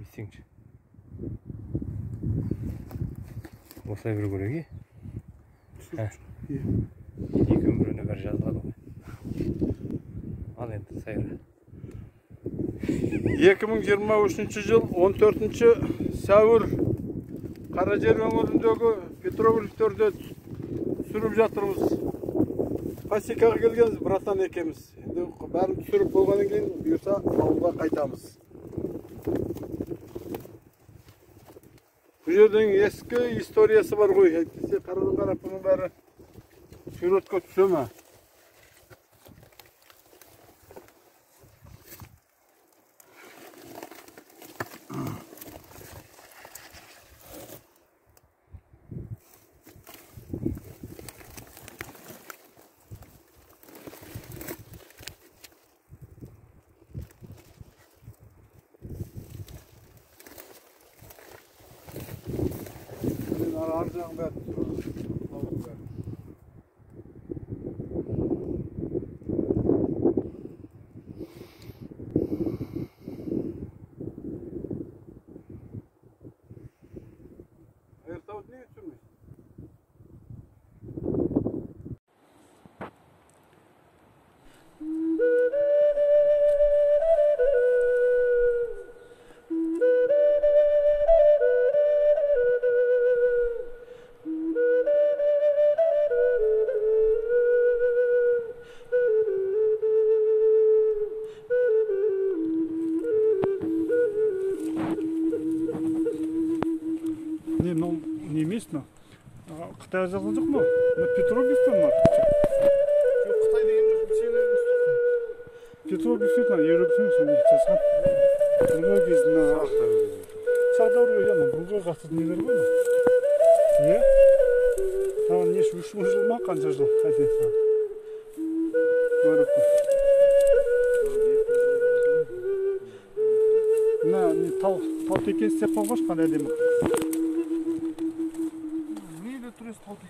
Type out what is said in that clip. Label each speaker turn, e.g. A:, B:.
A: десеңші. Осылай бір көреге. Екі өміріне бір жазылады ғой. Ал енді сайра.
B: 2023 жыл 14 сәуір Қаражер өңіріндегі петроглифтерде түсіріп жатырмыз. Пасекаға келгенбіз, братан екеміз. Енді бәрін түсіріп болғаннан кейін бұйырса ауылға қайтамыз. Бұл жердің ескі историясы бар ғой. Әйтпесе қарадың қарапының бәрі суретке түсе ме? Ар жағын бәрі Айыртауды неге түсірмейсің?
C: Не местно? Қытай жазған жоқ ма? Петроглифтен ма?
B: Жоқ, Қытай деген жоқ, сені
C: Петроглифтен еуропейский соны жазған. Бұрынғы кезінде сақ дәуірге яғни бұрынға қатысты нелер ғой. Иә? Саған не 3 жыл ма, қанша жыл? Қайтайын саған. Көріп. Не тау текесі деп қойғаш қандай әдемі.
B: Неyle turist tavuk